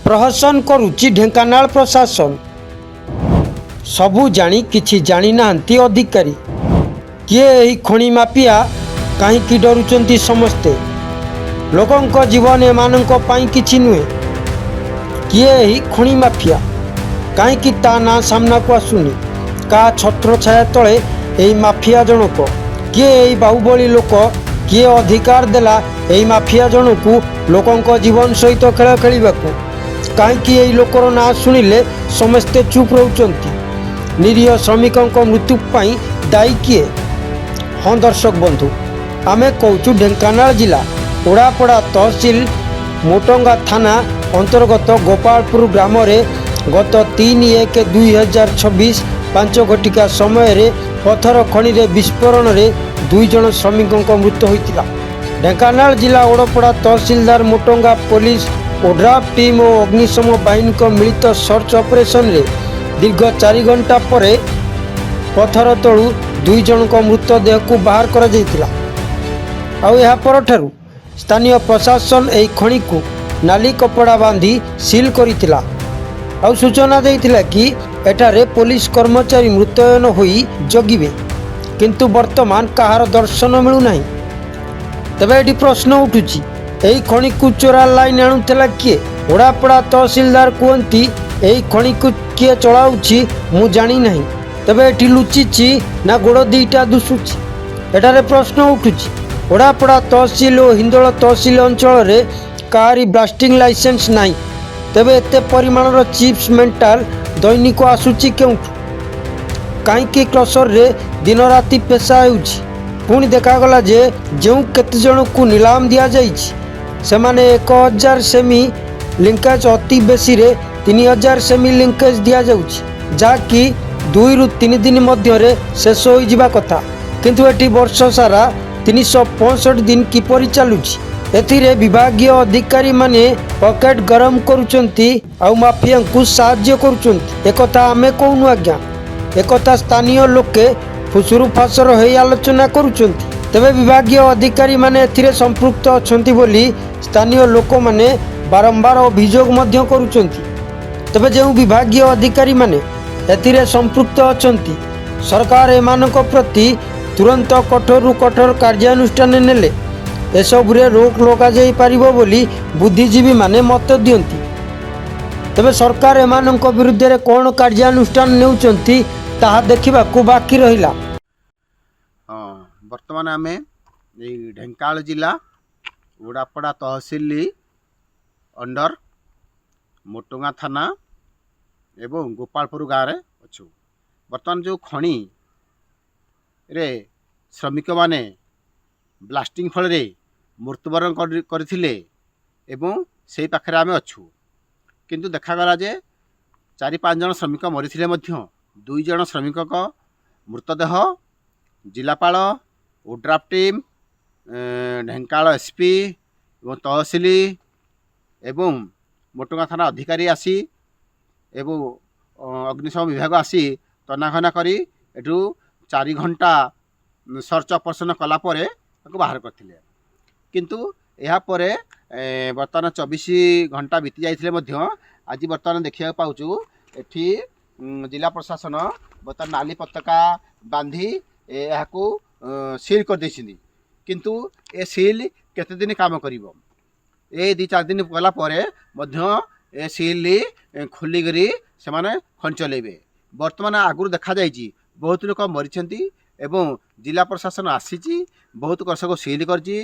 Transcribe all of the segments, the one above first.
प्रहसन करुच्ची ढेंकानाल प्रशासन सबू जानी किछि जानी नाहंती अधिकारी किए एही खणी माफिया कहीं डरुचंती समस्ते लोकंक जीवन एमानंक पाई किछि नुहे किए एही खणी माफिया कहीं ता ना सामना को आसुनी का छत्र छाया तले एही माफिया जनक किए एही बाहुबली लोक किए अधिकार देला एही माफिया जनकू लोकंक जीवन सहित खेल खेलिबाकू कहीं एही लोकर ना शुणिले समस्ते चुप रहउचंती निरीह श्रमिकों मृत्यु पाई दायी किए। हाँ दर्शक बंधु आमे कहूँ ढेंकानाल जिला ओडापड़ा तहसिल मोटंगा थाना अंतर्गत गोपालपुर ग्राम रे गत 3/1/2026 5 घटिका समय पथर खनि विस्फोरण रे 2 जन श्रमिकों मृत्यु होता। ढेंकानाल जिला ओडपड़ा तहसिलदार मोटंगा पुलिस ओड्राफ टीम और अग्निशम बाहिनी मिलित सर्च ऑपरेशन रे दीर्घ 4 घंटा पर पथर तलू 2 जन मृतदेह को बाहर कर स्थानीय प्रशासन एही खणी को नाली कपड़ा बांधी सील करितिला आ सूचना देइतिला कि एठारे पुलिस कर्मचारी मृतयन होई जगिबे किंतु वर्तमान कहार दर्शन मिलू नाही। तबे एटी प्रश्न उठुची एही खणी को चोरा लाइन आणुतला किए ओडापड़ा तहसीलदार कहती एही खणी को किए चलाउची मु जानी नाही तबे एटी लुचिची ना गोड़ दीटा दुसुची एठारे प्रश्न उठुची ओडापड़ा तहसील और हिंदोल तहसील अंचल रे काहारी ब्लास्टिंग लाइसेंस नाही तेबे एते परिमाणर चिप्स मेंटाल दैनिक आसुची केउठु कहीं क्रसर रे दिन राति पेशा होउची पुणी देखागला जे जो केते जन को नीलाम दिया जाइछि सेमाने 1000 सेमी लिंकेज अति बेसी रे 3000 सेमी लिंकेज दिया जाउछि जाकि 2 रु 3 दिन मध्य रे शेष होई जिबा कथा किंतु एटी वर्ष सारा 365 दिन किपरि चलुछि एथिरे विभागीय अधिकारी माने पॉकेट गरम करुचंती आ माफिया को साहाय्य करुचंती एकथा आमे कहूनु आज्ञा एकथा स्थानीय लोके फुसुरु फासर होई आलोचना करुचंती तेबे विभागीय अधिकारी माने एथिरे संपृक्त अछंती बोली स्थानीय लोक माने बारंबार अभियोग मध्य करुचंती तेबे जे विभागीय अधिकारी माने एथिरे संपृक्त अछंती सरकार एमानक प्रति तुरंत कठोर कठोर कार्यानुष्ठान नेले एसबुरे रोक लगा जाई पारिबो बोली बुद्धिजीवी माने मत दियंती तबे सरकार एमानक विरुद्ध रे कोन कार्यानुष्ठान नेउचंती ताहा देखिबा को बाकी रहिला। वर्तमान आमे ढेंकानाल जिला ओडापड़ा तहसिल अंडर मोटंगा थाना एवं गोपालपुर गाँव रे अच्छु वर्तमान जो खणी रे श्रमिक माने ब्लास्टिंग फल रे मृत्युवरण करथिले एवं सेही पाखरे आमे अच्छु किंतु देखागला जे 4-5 जन श्रमिक मरिथिले मध्य 2 जन श्रमिक मृतदेह जिलापाल ओड्राफ टीम ढेंकानाल एसपी एवं तहसिल एवं मोटंगा थाना अधिकारी आसी एवं अग्निशम विभाग आसी तनाघना करी एठू 4 घंटा सर्च ऑपरेशन कला परे ताको बाहर करथिले किंतु या परे वर्तमान 24 घंटा बीती जाइथिले मध्य आज वर्तमान देखिया पाउचु एठी जिला प्रशासन वर्तमान नाली पताका बांधी एहाकू सील कर देछिनी किंतु ए सील केते दिन काम करिवो ए 2-4 दिन गला परे मध्य ए सील खोली गरी से माने खन चलेबे वर्तमान आगुर देखा जाइछि बहुत लोक मरिछंती एवं जिला प्रशासन आसीची बहुत कृषक सील करची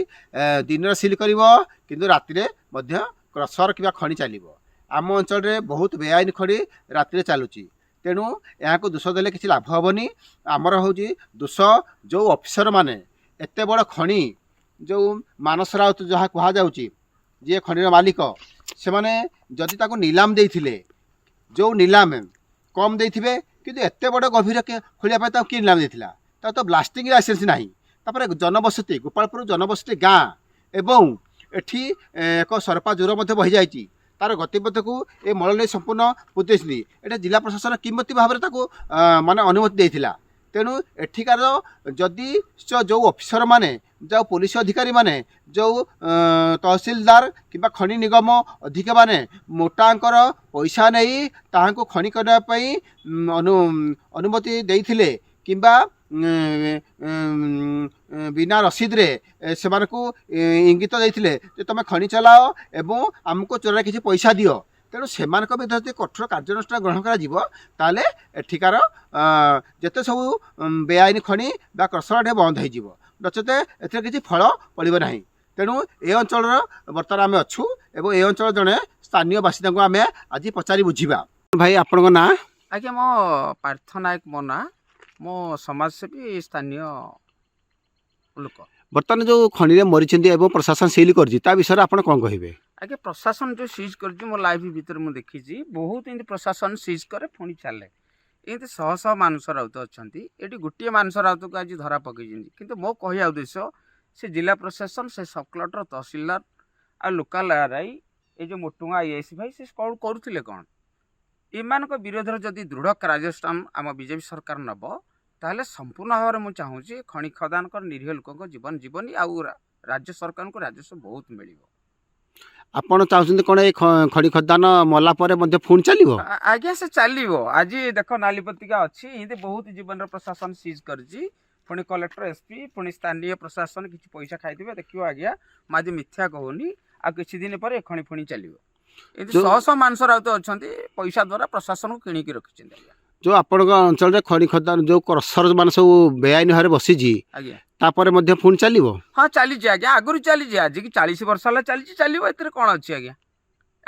दिन सील करिवो किंतु राति मध्य क्रसर किबा खणी चलिवो आम अंचल रे बहुत बेआईन खणी राति चलुची तेणु यहाँ को दोष देले किसी लाभ हेनी आमर हूँ दोष जो ऑफिसर माने एते बड़ खणी जो मानस राउत जहाँ कहुच्छी जी खणीर मालिक से माने जदि ताको नीलाम देइथिले जो नीलाम कम देइथिबे किंतु एते बड़ गभीर खोलिया किए नीलाम देइथिला ता तो ब्लास्टिंग लाइसेंस नाही तापर जनबसती गोपालपुर जनबसती गाँ एवं एठी एक सरपा जोर मध्य बहि जाइछि तार गतिपथ को ए मल संपूर्ण पुतेछि एटा जिला प्रशासन किमती भाव माने अनुमति देइथिला तेणु एठिकार जदि जो ऑफिसर माने जो पुलिस अधिकारी माने जो तहसीलदार किंबा खनि निगम अधिकारी माने मोटांकर पैसा नहीं ताहांको खनि करने पई अनुमति देइथिले किंबा बिना रसीद रे सेमानकु इंगित देइथिले जे तमे खनि चलाओ एवं आमको चोरा किछि पैसा दियो तेणु सेमानक विरुद्ध यदि कठोर कार्यानुष्ठान ग्रहण करा ताले एठिकार जेते सब बेआईन खनि बा क्रसर बंद हो नचते एथिरे किछि फल पड़िबो नाही। तेणु ए अंचल बर्तमान आम अच्छू एवं ए अंचल जड़े स्थानीय बासिंदा को आम आज पचारि बुझा। भाई आपण ना आज्ञा मो पार्थ नायक मो ना मो समाजसेवी स्थानीय लोक बर्तमान जो खनि मरी प्रशासन सील कर विषय आप कौन कहे? आज्ञा प्रशासन जो सीज कर मो लाइव भितर मुझे देखी बहुत इनती प्रशासन सीज करे पुणी चले एमती शह शह मानुष राउत अच्छा ये गोटे मानुष राउत को आज धरा पकई कि मो कह उद्देश्य से जिला प्रशासन से सब कलेक्टर तहसीलदार आ लोकाल आरआई ये जो मोटुंगा आईएएस भाई से कौन करुले कौन एमान विरोध जदि दृढ़ कार्यानुष्ठान आम बीजेपी सरकार नब ताहले संपूर्ण भाव में मुझे चाहूँगी खनि खदान कर निरीह लोक जीवन जीवनी आउ राज्य सरकार को राजस्व बहुत मिल आपण चाहते कौन ये खनि खदान मला पुणी चलो? आज्ञा से चलो आज देख नाली पत्रिका अच्छी ये बहुत जीवन प्रशासन सीज कर पुणी कलेक्टर एसपी पुणी स्थानीय प्रशासन किसी पैसा खाई देखिए आज्ञा आज मिथ्या कहूनी आ किसी दिन पर खनि पुणी चलो शह शह मानस राउत अच्छा पैसा द्वारा प्रशासन को किणिकी रखी आज्ञा जो आपण अंचल खनि खदान जो क्रसर मान सब बेआईन भाव बसी आज्ञा तापर पुणी चलो? हाँ चली आज्ञा आगुरी चली आज कि 40 वर्ष है चलो ए कौन अच्छी आज्ञा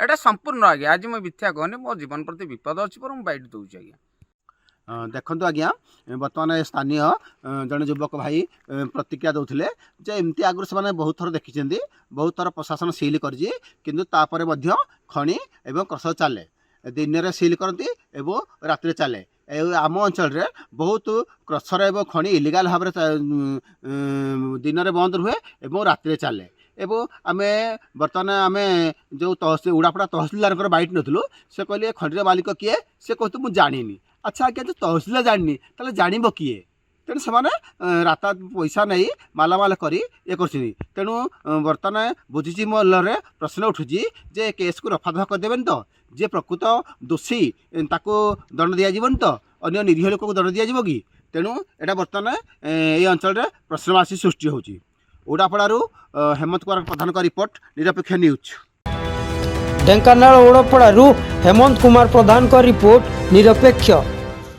एटा संपूर्ण आज्ञा आज मैं मिथ्या कहनी मो जीवन प्रति विपद अच्छी पर मुझे बैठ दूसरी आज्ञा। देखु आज्ञा बर्तमान स्थानीय जड़े युवक भाई प्रतिक्रिया दौले एमती आगुरी से बहुत थर देखी बहुत थर प्रशासन सील कर खनि एवं क्रसर चले दिन में सील करती एवं रात चले आम अंचल बहुत क्रसर एवं खनि इलिगाल भाव दिन में बंद रुहे और रात चले एवं आम बर्तमान आम जो तहसील उड़ापड़ा तहसीलदार बैठ नथुलु से कहले खनिर मालिक किए से कहते मुझे जानी। अच्छा आज्ञा जो तहसीलदार जानी ताले जानब किए? तेणु से रात पैसा नहीं मालामाल कर तेणु बर्तमान बुझी मोलरे प्रश्न उठुची जे केस को रफा दफा करदेवेन तो जे प्रकृत दोषी ताको दंड दिज्वन तो अन्य निरीह लोक को दंड दिज्व कि? तेणु यहाँ बर्तमान ये अंचल प्रश्नवाची सृष्टि होची। उड़ापड़ारू हेमंत कुमार प्रधान का रिपोर्ट निरपेक्ष न्यूज। ढेंकानाल ओड़पड़ारू हेमंत कुमार प्रधान का रिपोर्ट निरपेक्ष।